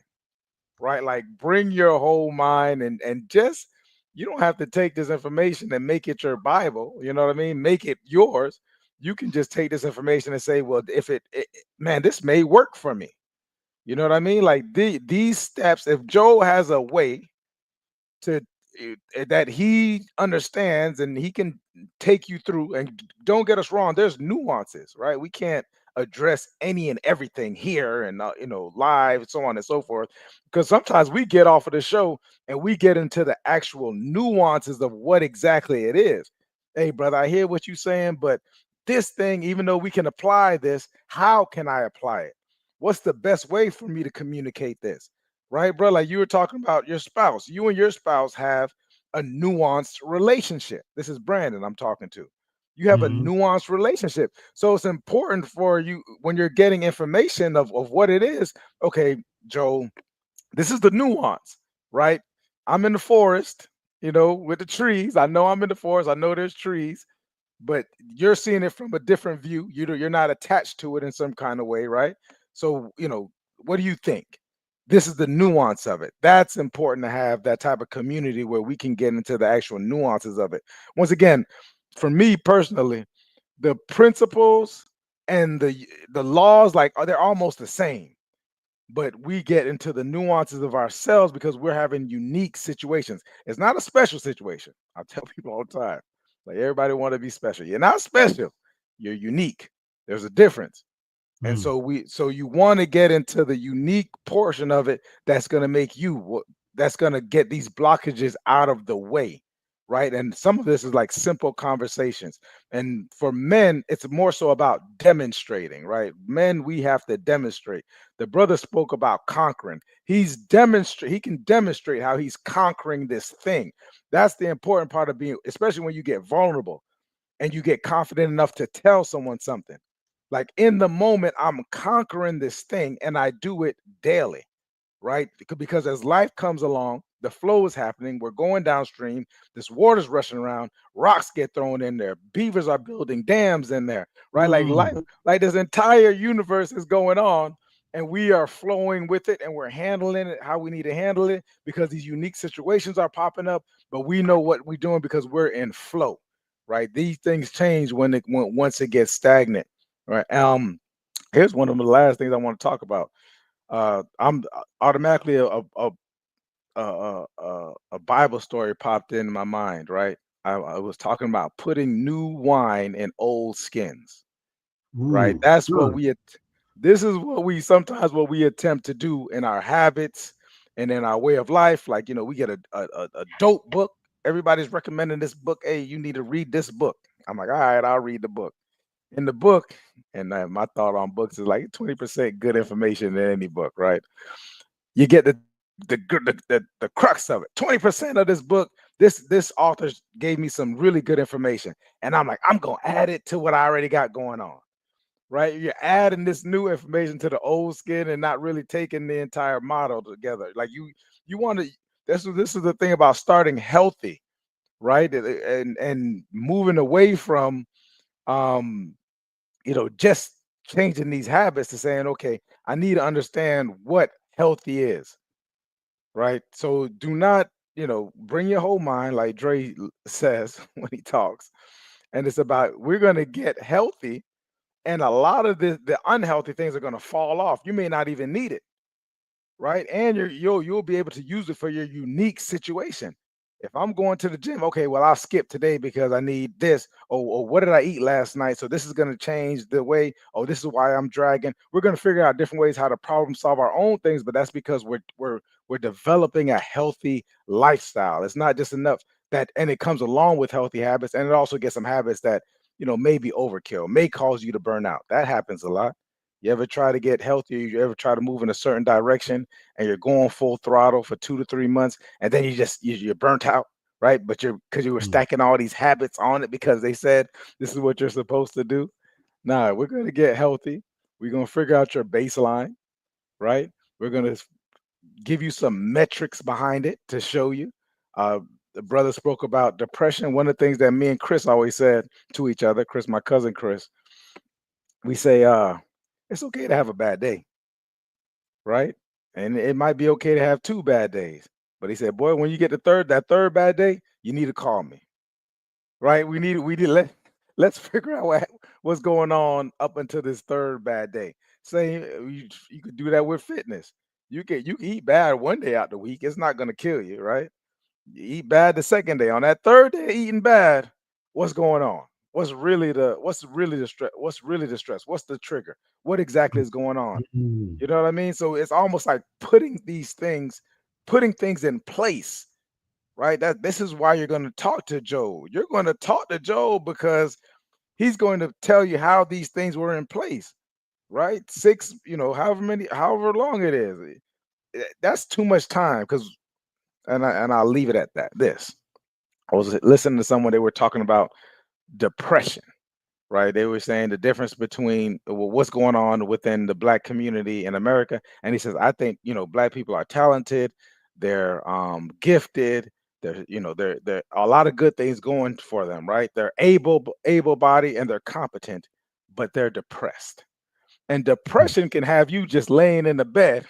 [SPEAKER 1] right? Like bring your whole mind, and just you don't have to take this information and make it your Bible. You know what I mean? Make it yours. You can just take this information and say, well, if man, this may work for me. You know what I mean? Like these steps, if Joe has a way to that he understands and he can take you through, and don't get us wrong, there's nuances, right? We can't address any and everything here and live and so on and so forth, because sometimes we get off of the show and we get into the actual nuances of what exactly it is. Hey brother, I hear what you're saying, but this thing, even though we can apply this, how can I apply it? What's the best way for me to communicate this? Right, bro? Like you were talking about your spouse. You and your spouse have a nuanced relationship. This is Brandon I'm talking to. You have a
[SPEAKER 2] Mhm.
[SPEAKER 1] nuanced relationship. So it's important for you when you're getting information of what it is. Okay, Joe, this is the nuance, right? I'm in the forest, with the trees. I know I'm in the forest. I know there's trees, but you're seeing it from a different view. You're not attached to it in some kind of way, right? So, what do you think? This is the nuance of it. That's important to have that type of community where we can get into the actual nuances of it. Once again, for me personally, the principles and the laws, like, they're almost the same, but we get into the nuances of ourselves because we're having unique situations. It's not a special situation. I tell people all the time, like everybody want to be special. You're not special. You're unique. There's a difference. And
[SPEAKER 2] Mm.
[SPEAKER 1] so you want to get into the unique portion of it that's going to make you that's going to get these blockages out of the way, right? And some of this is like simple conversations. And for men, it's more so about demonstrating, right? Men, we have to demonstrate. The brother spoke about conquering. He can demonstrate how he's conquering this thing. That's the important part of being, especially when you get vulnerable and you get confident enough to tell someone something. Like in the moment, I'm conquering this thing and I do it daily, right? Because as life comes along, the flow is happening. We're going downstream. This water's rushing around. Rocks get thrown in there. Beavers are building dams in there, right? Like life,
[SPEAKER 2] Mm.
[SPEAKER 1] like this entire universe is going on, and we are flowing with it, and we're handling it how we need to handle it because these unique situations are popping up. But we know what we're doing because we're in flow, right? These things change once it gets stagnant, right? Here's one of the last things I want to talk about. I'm automatically a Bible story popped in my mind, right? I was talking about putting new wine in old skins, right?
[SPEAKER 2] Ooh, good.
[SPEAKER 1] This is what we attempt to do in our habits and in our way of life. Like, we get a dope book. Everybody's recommending this book. Hey, you need to read this book. I'm like, all right, I'll read the book. In the book, and my thought on books is like 20% good information in any book, right? You get the crux of it. 20% of this book, this author gave me some really good information, and I'm like, I'm gonna add it to what I already got going on. Right? You're adding this new information to the old skin and not really taking the entire model together. Like you want to. This is the thing about starting healthy. right? And moving away from um, just changing these habits to saying, okay, I need to understand what healthy is, right? So do not, bring your whole mind, like says when he talks. And it's about we're gonna get healthy, and a lot of the unhealthy things are gonna fall off. You may not even need it, right? And you'll be able to use it for your unique situation. If I'm going to the gym, okay, well, I'll skip today because I need this. Or what did I eat last night? So this is going to change the way. Oh, this is why I'm dragging. We're going to figure out different ways how to problem solve our own things, but that's because we're developing a healthy lifestyle. It's not just enough that, and it comes along with healthy habits, and it also gets some habits that may be overkill, may cause you to burn out. That happens a lot. You ever try to get healthier? You ever try to move in a certain direction and you're going full throttle for 2 to 3 months, and then you're burnt out, right? But because you were
[SPEAKER 2] Mm.
[SPEAKER 1] stacking all these habits on it because they said this is what you're supposed to do. Nah, we're gonna get healthy. We're gonna figure out your baseline, right? We're gonna give you some metrics behind it to show you. Uh, the brother spoke about depression. One of the things that me and Chris always said to each other, Chris, my cousin Chris, we say, it's okay to have a bad day, right? And it might be okay to have 2 bad days. But he said, boy, when you get that third bad day, you need to call me, right? We need let's figure out what's going on up until this third bad day. Say you could do that with fitness. You can eat bad one day out the week. It's not going to kill you, right? You eat bad the second day. On that third day of eating bad, what's going on? What's really the stress? What's really the stress? What's the trigger? What exactly is going on?
[SPEAKER 2] Mm.
[SPEAKER 1] You know what I mean? So it's almost like putting things in place, right? That this is why you're going to talk to Joe. You're going to talk to Joe because he's going to tell you how these things were in place, right? Six, however long it is. That's too much time because, and I'll leave it at that. I was listening to someone, they were talking about depression, right? They were saying the difference between what's going on within the black community in America. And he says, I think, black people are talented, they're gifted, they're a lot of good things going for them, right? They're able bodied and they're competent, but they're depressed. And
[SPEAKER 2] Mm.
[SPEAKER 1] depression can have you just laying in the bed.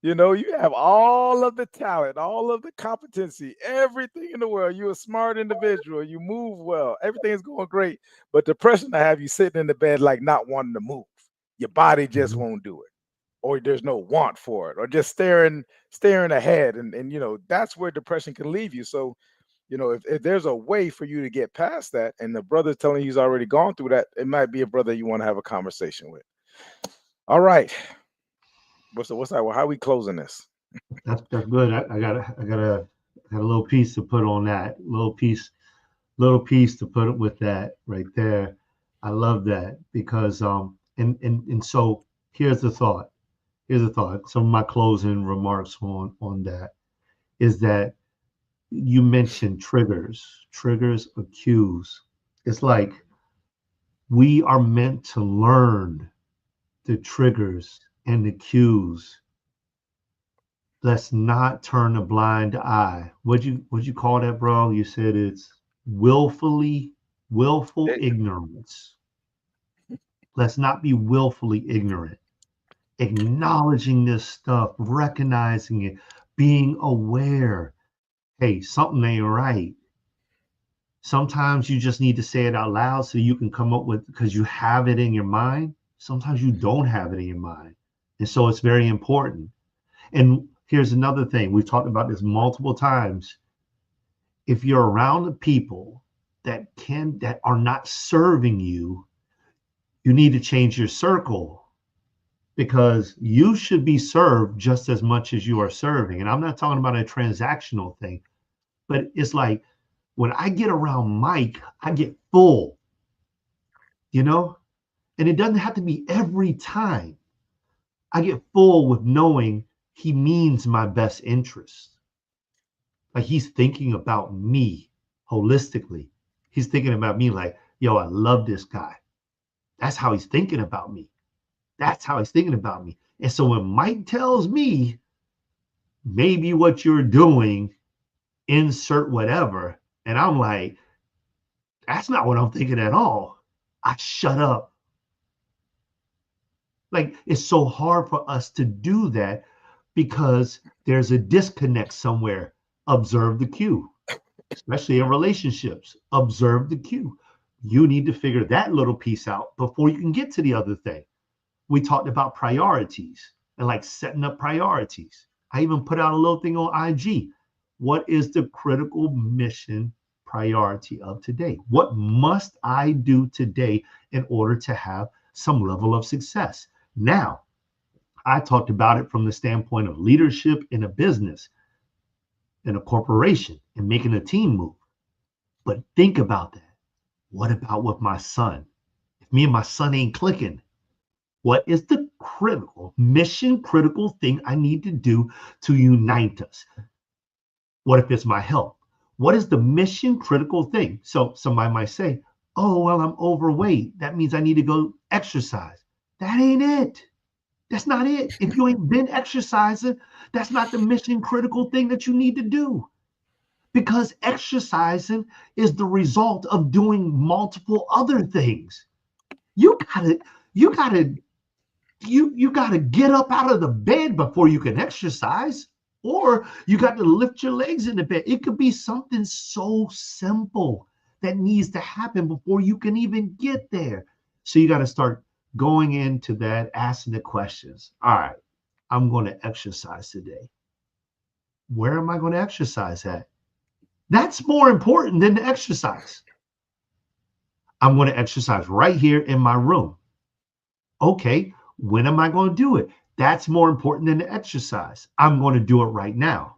[SPEAKER 1] You have all of the talent, all of the competency, everything in the world. You're a smart individual. You move well. Everything is going great. But depression to have you sitting in the bed like not wanting to move. Your body just
[SPEAKER 2] Mhm.
[SPEAKER 1] won't do it. Or there's no want for it. Or just staring ahead. And that's where depression can leave you. So, if there's a way for you to get past that, and the brother's telling you he's already gone through that, it might be a brother you want to have a conversation with. All right. What's that? Well, how are we closing this?
[SPEAKER 2] That's good. I got a little piece to put on that. Little piece to put with that right there. I love that because and so here's the thought. Here's the thought. Some of my closing remarks on that is that you mentioned triggers or cues. It's like we are meant to learn the triggers and the cues. Let's not turn a blind eye. What'd you call that, bro? You said it's willful ignorance. Let's not be willfully ignorant. Acknowledging this stuff, recognizing it, being aware. Hey, something ain't right. Sometimes you just need to say it out loud so you can come up with because you have it in your mind. Sometimes you don't have it in your mind. And so it's very important. And here's another thing. We've talked about this multiple times. If you're around the people that are not serving you, you need to change your circle because you should be served just as much as you are serving. And I'm not talking about a transactional thing, but it's like when I get around Mike, I get full, you know? And it doesn't have to be every time. I get full with knowing he means my best interest. Like he's thinking about me holistically. He's thinking about me like, yo, I love this guy. That's how he's thinking about me. That's how he's thinking about me. And so when Mike tells me maybe what you're doing insert whatever. And I'm like, that's not what I'm thinking at all. I shut up. Like, it's so hard for us to do that because there's a disconnect somewhere. Observe the cue, especially in relationships. Observe the cue. You need to figure that little piece out before you can get to the other thing. We talked about priorities and like setting up priorities. I even put out a little thing on IG. What is the critical mission priority of today? What must I do today in order to have some level of success? Now, I talked about it from the standpoint of leadership in a business, in a corporation, and making a team move. But think about that. What about with my son? If me and my son ain't clicking, what is the critical, mission critical thing I need to do to unite us? What if it's my health? What is the mission critical thing? So somebody might say, oh, well, I'm overweight. That means I need to go exercise. That ain't it. That's not it. If you ain't been exercising, that's not the mission critical thing that you need to do. Because exercising is the result of doing multiple other things. You gotta, you gotta, you gotta get up out of the bed before you can exercise, or you got to lift your legs in the bed. It could be something so simple that needs to happen before you can even get there. So you got to start going into that, asking the questions. All right, I'm going to exercise today. Where am I going to exercise at? That's more important than the exercise. I'm going to exercise right here in my room. Okay, when am I going to do it? That's more important than the exercise. I'm going to do it right now.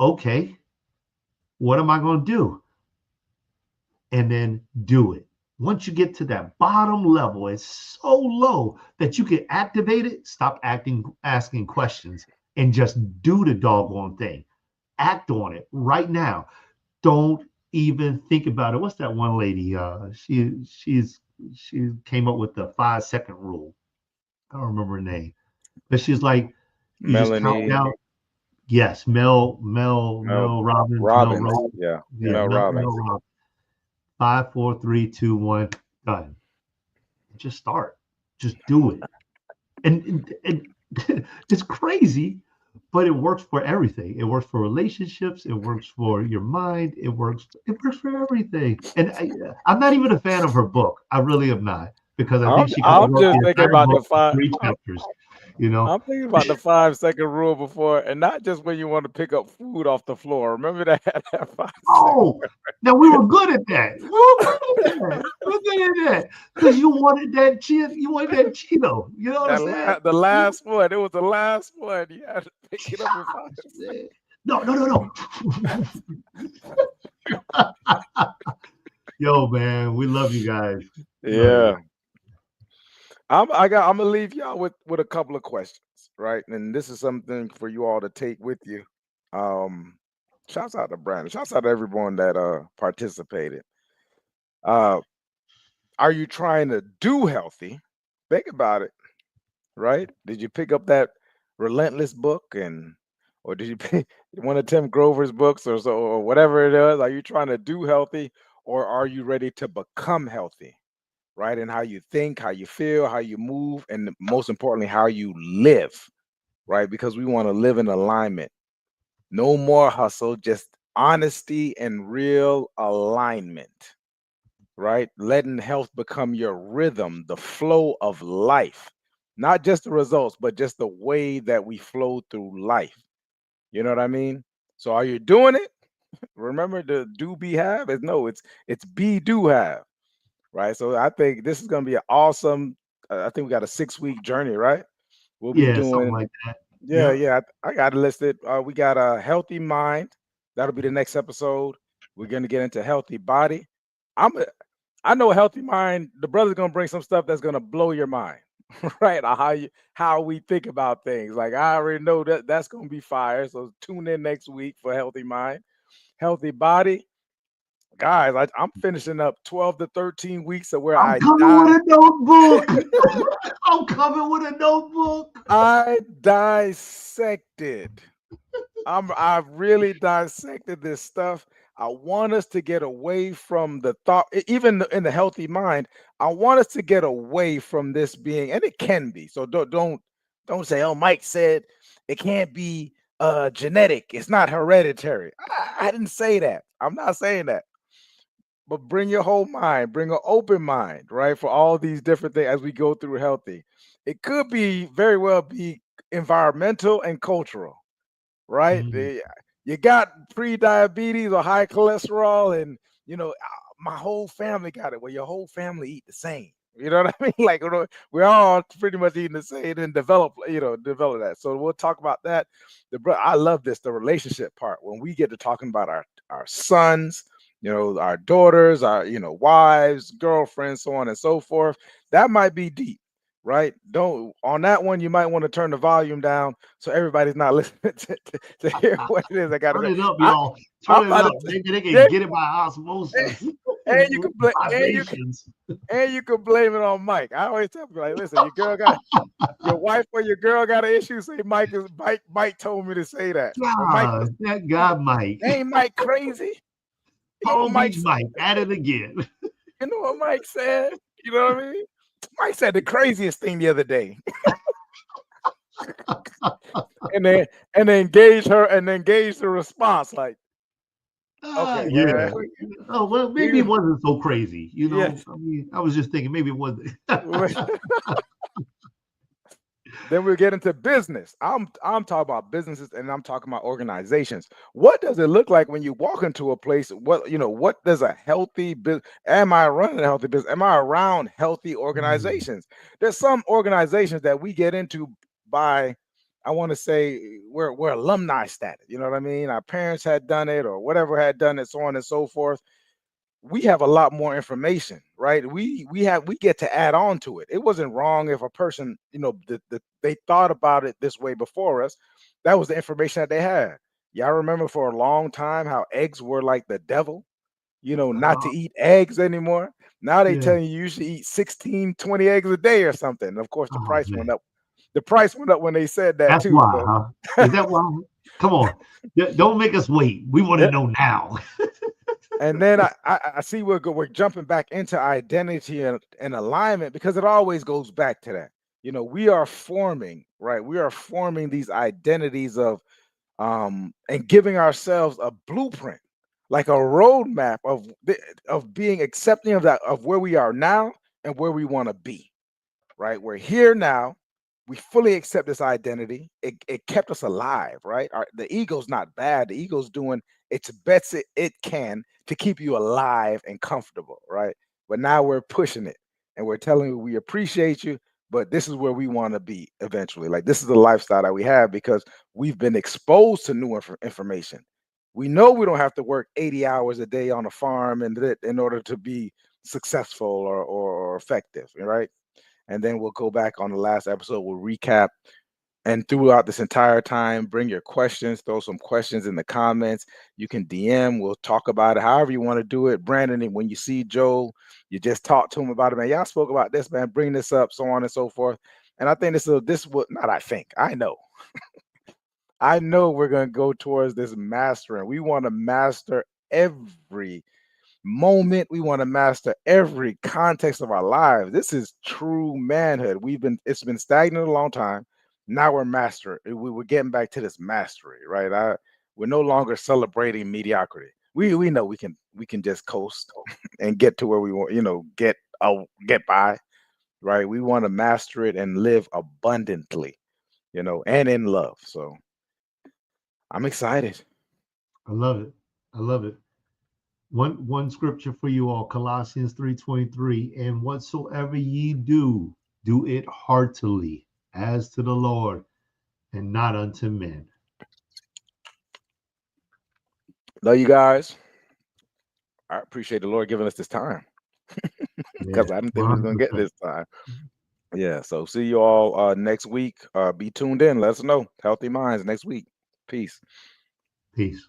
[SPEAKER 2] Okay, what am I going to do? And then do it. Once you get to that bottom level, it's so low that you can activate it, stop asking questions, and just do the doggone thing. Act on it right now. Don't even think about it. What's that one lady? She came up with the 5-second rule. I don't remember her name, but she's like, you just count
[SPEAKER 1] Melanie,
[SPEAKER 2] down. Yes, Mel
[SPEAKER 1] Mel
[SPEAKER 2] Robbins, Mel
[SPEAKER 1] Robbins.
[SPEAKER 2] Robbins.
[SPEAKER 1] Yeah,
[SPEAKER 2] Yeah,
[SPEAKER 1] Mel
[SPEAKER 2] Mel
[SPEAKER 1] Robbins.
[SPEAKER 2] Robbins. 5, 4, 3, 2, 1, done. Just start. Just do it. And it's crazy, but it works for everything. It works for relationships. It works for your mind. It works for everything. And I'm not even a fan of her book. I really am not, because I think she could have
[SPEAKER 1] I'm
[SPEAKER 2] wrote
[SPEAKER 1] just
[SPEAKER 2] the
[SPEAKER 1] thinking
[SPEAKER 2] entire
[SPEAKER 1] about the
[SPEAKER 2] book in
[SPEAKER 1] five.
[SPEAKER 2] 3 chapters. You know,
[SPEAKER 1] I'm thinking about the 5 second rule before, and not just when you want to pick up food off the floor. Remember that, that 5 second.
[SPEAKER 2] oh, now we were good at that. We were good at that. We were good at that because you wanted that Cheeto. You wanted that Cheeto. You know what I'm saying?
[SPEAKER 1] The last one. It was the last one. You had to pick it up in 5 seconds.
[SPEAKER 2] No, no, no, no. Yo, man, we love you guys. Love you.
[SPEAKER 1] Yeah, I'm gonna leave y'all with a couple of questions, right? And this is something for you all to take with you. Um, Shouts out to Brandon. Shouts out to everyone that participated. Uh, are you trying to do healthy? Think about it, right? Did you pick up that Relentless book, and or did you pick one of Tim Grover's books, or so, or whatever it is? Are you trying to do healthy, or are you ready to become healthy? Right? And how you think, how you feel, how you move, and most importantly, how you live, right? Because we want to live in alignment. No more hustle, just honesty and real alignment, right? Letting health become your rhythm, the flow of life, not just the results, but just the way that we flow through life. You know what I mean? So are you doing it? Remember the do be have is no, it's be do have, right? So I think this is going to be an awesome. I think we got a 6 week journey, right? We'll be
[SPEAKER 2] Yeah, something
[SPEAKER 1] doing.
[SPEAKER 2] like that.
[SPEAKER 1] Yeah,
[SPEAKER 2] Yep.
[SPEAKER 1] yeah. I got it listed. We got a healthy mind. That'll be the next episode. We're going to get into healthy body. I'm. I know a healthy mind. The brother's going to bring some stuff that's going to blow your mind, right? On how we think about things. Like I already know that's going to be fire. So tune in next week for healthy mind, healthy body. Guys, I'm finishing up 12 to 13 weeks of where
[SPEAKER 2] I'm
[SPEAKER 1] I
[SPEAKER 2] coming
[SPEAKER 1] die.
[SPEAKER 2] with a notebook. I'm coming with a notebook.
[SPEAKER 1] I dissected I've really dissected this stuff. I want us to get away from the thought, even in the healthy mind. I want us to get away from this being, and it can be. So don't say, "Oh, Mike said it can't be genetic. It's not hereditary." I didn't say that. I'm not saying that. But bring your whole mind, bring an open mind, right, for all these different things as we go through healthy. It could be very well be environmental and cultural, right?
[SPEAKER 2] Mm.
[SPEAKER 1] You got pre-diabetes or high cholesterol, and my whole family got it. Well, your whole family eat the same. You know what I mean? Like we're all pretty much eating the same and develop that. So we'll talk about that. I love this, the relationship part when we get to talking about our sons, our daughters, our wives, girlfriends, so on and so forth. That might be deep, right? Don't on that one. You might want to turn the volume down so everybody's not listening to hear what it is I got to
[SPEAKER 2] Turn
[SPEAKER 1] say.
[SPEAKER 2] it up,
[SPEAKER 1] I,
[SPEAKER 2] y'all.
[SPEAKER 1] I'm
[SPEAKER 2] Turn it
[SPEAKER 1] about
[SPEAKER 2] up.
[SPEAKER 1] to.
[SPEAKER 2] Maybe they can
[SPEAKER 1] Yeah,
[SPEAKER 2] get it by
[SPEAKER 1] and,
[SPEAKER 2] osmosis
[SPEAKER 1] and
[SPEAKER 2] and
[SPEAKER 1] you
[SPEAKER 2] with
[SPEAKER 1] can blame
[SPEAKER 2] vibrations.
[SPEAKER 1] and you can blame it on Mike. I always tell people like, listen, your wife or your girl got an issue. Say Mike told me to say that. Or Mike was
[SPEAKER 2] God, that guy Mike.
[SPEAKER 1] ain't Mike crazy. You know what
[SPEAKER 2] Palm
[SPEAKER 1] Mike
[SPEAKER 2] Beach
[SPEAKER 1] said?
[SPEAKER 2] Mike at it again.
[SPEAKER 1] You know what Mike said? You know what I mean? Mike said the craziest thing the other day. and then engage the response like, okay,
[SPEAKER 2] Yeah. Oh well, maybe
[SPEAKER 1] we
[SPEAKER 2] it wasn't so crazy.
[SPEAKER 1] yeah.
[SPEAKER 2] I mean, I was just thinking maybe it wasn't.
[SPEAKER 1] Then we'll get into business. I'm talking about businesses and I'm talking about organizations. What does it look like when you walk into a place? What does a healthy business? Am I running a healthy business? Am I around healthy
[SPEAKER 2] Mm,
[SPEAKER 1] organizations? There's some organizations that we get into by, I want to say, we're alumni status. You know what I mean? Our parents had done it or whatever had done it, so on and so forth. We have a lot more information, right? We get to add on to it. It wasn't wrong if a person, they thought about it this way before us. That was the information that they had. Y'all remember for a long time how eggs were like the devil, not to
[SPEAKER 2] uh,
[SPEAKER 1] eat eggs anymore. Now they
[SPEAKER 2] yeah.
[SPEAKER 1] telling you should eat 16, 20 eggs a day or something. Of course, the
[SPEAKER 2] Oh
[SPEAKER 1] price went
[SPEAKER 2] man,
[SPEAKER 1] up. The price went up when they said that
[SPEAKER 2] that's
[SPEAKER 1] too.
[SPEAKER 2] why,
[SPEAKER 1] So
[SPEAKER 2] huh? Is that why? Come on, don't make us wait. We want to
[SPEAKER 1] yeah.
[SPEAKER 2] know now.
[SPEAKER 1] And then I see we're jumping back into identity and alignment because it always goes back to that. We are forming, right? We are forming these identities of and giving ourselves a blueprint, like a roadmap of being accepting of that of where we are now and where we want to be, right? We're here now. We fully accept this identity. It kept us alive, right? The ego's not bad. The ego's doing its best it can to keep you alive and comfortable, right? But now we're pushing it and we're telling you we appreciate you, but this is where we want to be eventually. Like this is the lifestyle that we have because we've been exposed to new information. We know we don't have to work 80 hours a day on a farm in order to be successful or effective, right? And then we'll go back on the last episode. We'll recap. And throughout this entire time, bring your questions, throw some questions in the comments. You can DM, we'll talk about it however you want to do it. Brandon, when you see Joe, you just talk to him about it, man. Y'all spoke about this, man. Bring this up, so on and so forth. And I think this will not I think, I know we're gonna go towards this mastering. We want to master every moment. We want to master every context of our lives. This is true manhood. It's been stagnant a long time. Now we're mastering. We're getting back to this mastery, right? We're no longer celebrating mediocrity. We know we can just coast and get to where we want, get by, right? We want to master it and live abundantly, and in love. So I'm excited.
[SPEAKER 2] I love it. I love it. One scripture for you all, Colossians 3:23. And whatsoever ye do, do it heartily, as to the Lord, and not unto men.
[SPEAKER 1] Love you guys. I appreciate the Lord giving us this time
[SPEAKER 2] Yeah,
[SPEAKER 1] because I didn't think we was gonna get
[SPEAKER 2] 100%.
[SPEAKER 1] this time. Yeah. So see you all next week. Be tuned in. Let us know. Healthy minds next week. Peace.
[SPEAKER 2] Peace.